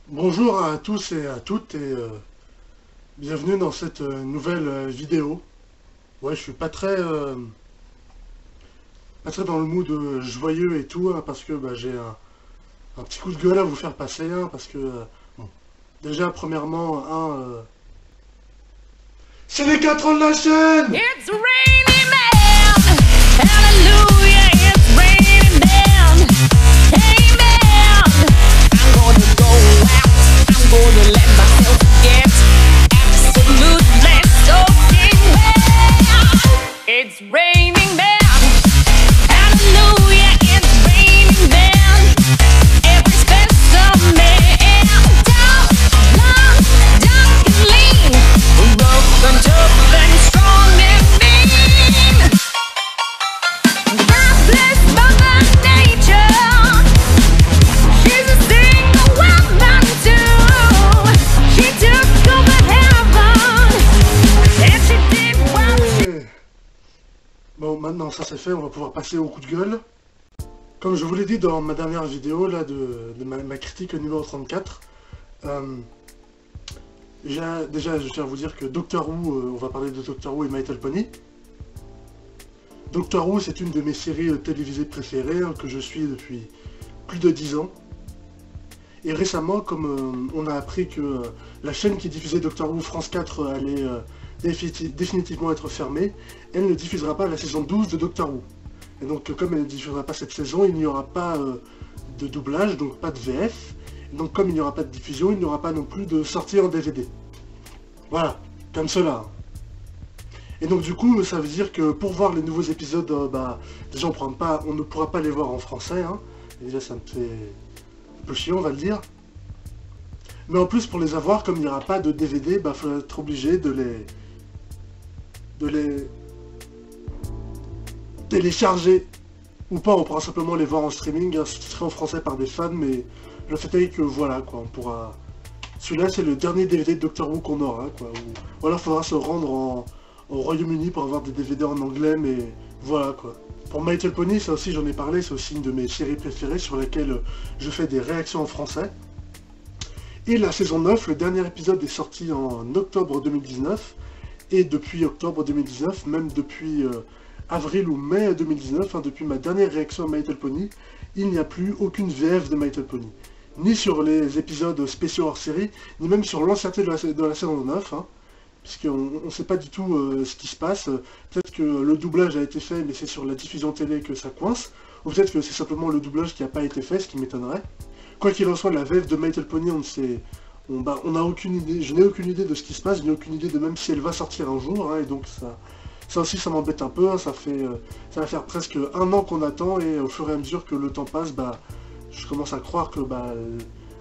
Bonjour à tous et à toutes bienvenue dans cette nouvelle vidéo. Ouais, je suis pas très dans le mood joyeux et tout, hein, parce que j'ai un petit coup de gueule à vous faire passer, hein, parce que bon, déjà premièrement, c'est les 4 ans de la chaîne. It's raining man, hallelujah, it's raining man, amen. I'm gonna go out, I'm gonna let myself get absolutely soaking wet. It's raining man, hallelujah, it's raining man. Every specimen, down, long, dark and lean, rough and tough and strong and mean. God bless Mother Nature. She's a single woman too. She took over heaven and she did what she... Bon, maintenant ça c'est fait, on va pouvoir passer au coup de gueule. Comme je vous l'ai dit dans ma dernière vidéo là de ma critique numéro 34, déjà je tiens à vous dire que Doctor Who, on va parler de Doctor Who et My Little Pony. Doctor Who, c'est une de mes séries télévisées préférées, hein, que je suis depuis plus de 10 ans. Et récemment, comme on a appris que la chaîne qui diffusait Doctor Who, France 4, allait définitivement être fermée, elle ne diffusera pas la saison 12 de Doctor Who. Et donc comme elle ne diffusera pas cette saison, il n'y aura pas de doublage, donc pas de VF. Et donc comme il n'y aura pas de diffusion, il n'y aura pas non plus de sortie en DVD. Voilà, comme cela. Et donc du coup, ça veut dire que pour voir les nouveaux épisodes, déjà on ne pourra pas les voir en français, hein. Et déjà ça me fait un peu chier, on va le dire. Mais en plus, pour les avoir, comme il n'y aura pas de DVD, il faudra être obligé de les télécharger. Ou pas, on pourra simplement les voir en streaming, hein, ce qui serait en français par des fans, mais le fait est que voilà, quoi, on pourra... Celui-là, c'est le dernier DVD de Doctor Who qu'on aura, quoi. Ou alors, il faudra se rendre au Royaume-Uni pour avoir des DVD en anglais, mais voilà, quoi. Pour My Little Pony, ça aussi, j'en ai parlé, c'est aussi une de mes séries préférées sur laquelle je fais des réactions en français. Et la saison 9, le dernier épisode est sorti en octobre 2019, et depuis octobre 2019, même depuis avril ou mai 2019, hein, depuis ma dernière réaction à My Little Pony, il n'y a plus aucune VF de My Little Pony. Ni sur les épisodes spéciaux hors série, ni même sur l'entièreté de la saison 9, hein, puisqu'on ne sait pas du tout ce qui se passe. Peut-être que le doublage a été fait, mais c'est sur la diffusion télé que ça coince, ou peut-être que c'est simplement le doublage qui n'a pas été fait, ce qui m'étonnerait. Quoi qu'il en soit, la VF de My Little Pony, on n'a aucune idée, je n'ai aucune idée de ce qui se passe, je n'ai aucune idée de même si elle va sortir un jour, hein, et donc ça aussi ça m'embête un peu, hein, ça va faire presque un an qu'on attend, et au fur et à mesure que le temps passe, je commence à croire que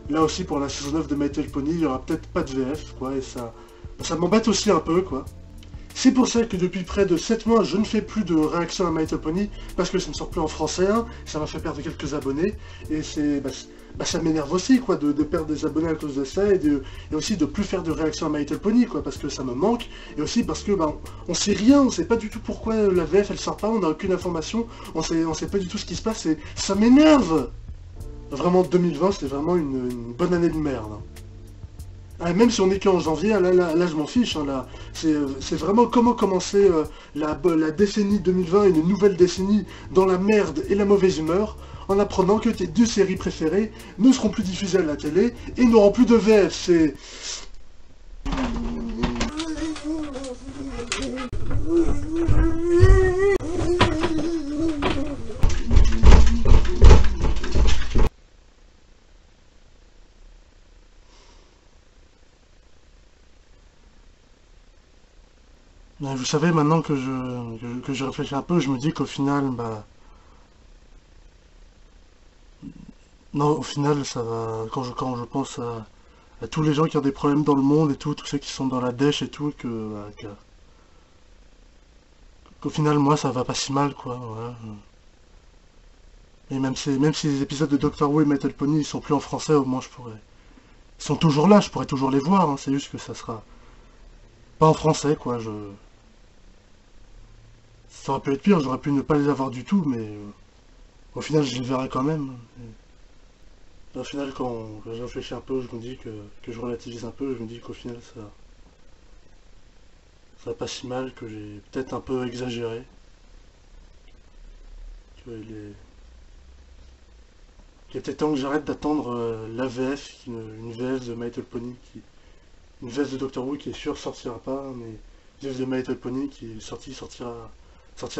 là aussi pour la saison 9 de My Little Pony, il n'y aura peut-être pas de VF, quoi, et ça m'embête aussi un peu, quoi. C'est pour ça que depuis près de 7 mois, je ne fais plus de réaction à My Little Pony, parce que ça ne sort plus en français, hein, ça m'a fait perdre quelques abonnés, et ça m'énerve aussi, quoi, de perdre des abonnés à cause de ça, et aussi de plus faire de réaction à My Little Pony, quoi, parce que ça me manque, et aussi parce que, on sait rien, on sait pas du tout pourquoi la VF, elle sort pas, on n'a aucune information, on sait pas du tout ce qui se passe, et ça m'énerve. Vraiment, 2020, c'est vraiment une bonne année de merde, hein. Ah, même si on est qu'en janvier, là, je m'en fiche, hein, là. C'est vraiment comment commencer la décennie 2020, une nouvelle décennie, dans la merde et la mauvaise humeur, en apprenant que tes deux séries préférées ne seront plus diffusées à la télé et n'auront plus de VF. C'est... Vous savez, maintenant que je réfléchis un peu, je me dis qu'au final, non, au final, ça va, quand je pense à tous les gens qui ont des problèmes dans le monde et tout, tous ceux qui sont dans la dèche et tout, qu'au final, moi, ça va pas si mal, quoi, voilà. Et même si les épisodes de Doctor Who et My Little Pony, ils sont plus en français, au moins ils sont toujours là, je pourrais toujours les voir, hein, c'est juste que ça sera pas en français, quoi, Ça aurait pu être pire, j'aurais pu ne pas les avoir du tout, mais au final, je les verrai quand même. Au final, quand je réfléchis un peu, je me dis que je relativise un peu, je me dis qu'au final, ça va pas si mal, que j'ai peut-être un peu exagéré. Il est peut-être temps que j'arrête d'attendre l'AVF, une VF de My Little Pony, une VF de Doctor Who qui est sûr sortira pas, mais une VF de My Little Pony qui est sortira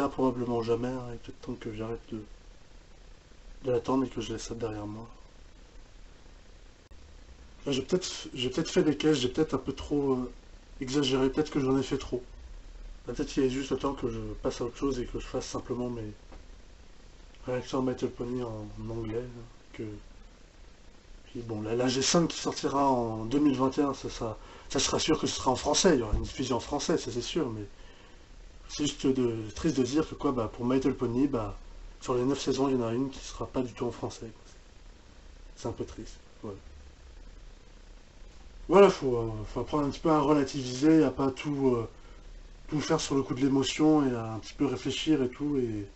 probablement jamais, hein. Il est peut-être temps que j'arrête de l'attendre et que je laisse ça derrière moi. Là, j'ai peut-être fait des caisses, j'ai peut-être un peu trop exagéré, peut-être que j'en ai fait trop. Peut-être qu'il est juste le temps que je passe à autre chose et que je fasse simplement mes réactions My Little Pony en anglais. Puis bon, la G5 qui sortira en 2021, ça sera sûr que ce sera en français, il y aura une diffusion en français, ça c'est sûr, mais c'est juste triste de dire que quoi, bah, pour My Little Pony, bah, sur les 9 saisons, il y en a une qui sera pas du tout en français. C'est un peu triste. Voilà, faut apprendre un petit peu à relativiser, à pas tout faire sur le coup de l'émotion et à un petit peu réfléchir et tout, et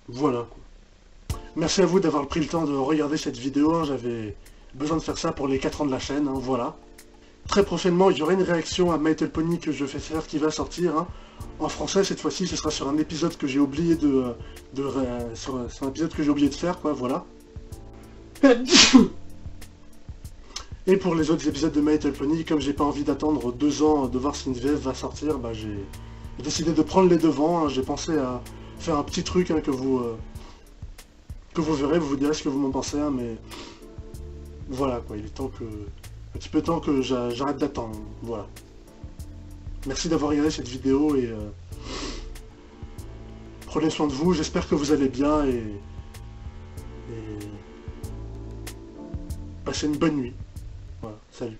voilà, quoi. Merci à vous d'avoir pris le temps de regarder cette vidéo, hein. J'avais besoin de faire ça pour les 4 ans de la chaîne, hein, voilà. Très prochainement, il y aura une réaction à My Little Pony que je vais faire qui va sortir, hein. En français, cette fois-ci, ce sera sur un épisode que j'ai oublié sur un épisode que j'ai oublié de faire, quoi, voilà. Et pour les autres épisodes de My Little Pony, comme j'ai pas envie d'attendre 2 ans de voir si une VF va sortir, bah j'ai décidé de prendre les devants, hein. J'ai pensé à faire un petit truc, hein, que vous verrez, vous direz ce que vous m'en pensez, hein, mais voilà quoi, il est temps un petit peu temps que j'arrête d'attendre, voilà. Merci d'avoir regardé cette vidéo et prenez soin de vous, j'espère que vous allez bien et passez une bonne nuit. Voilà, salut.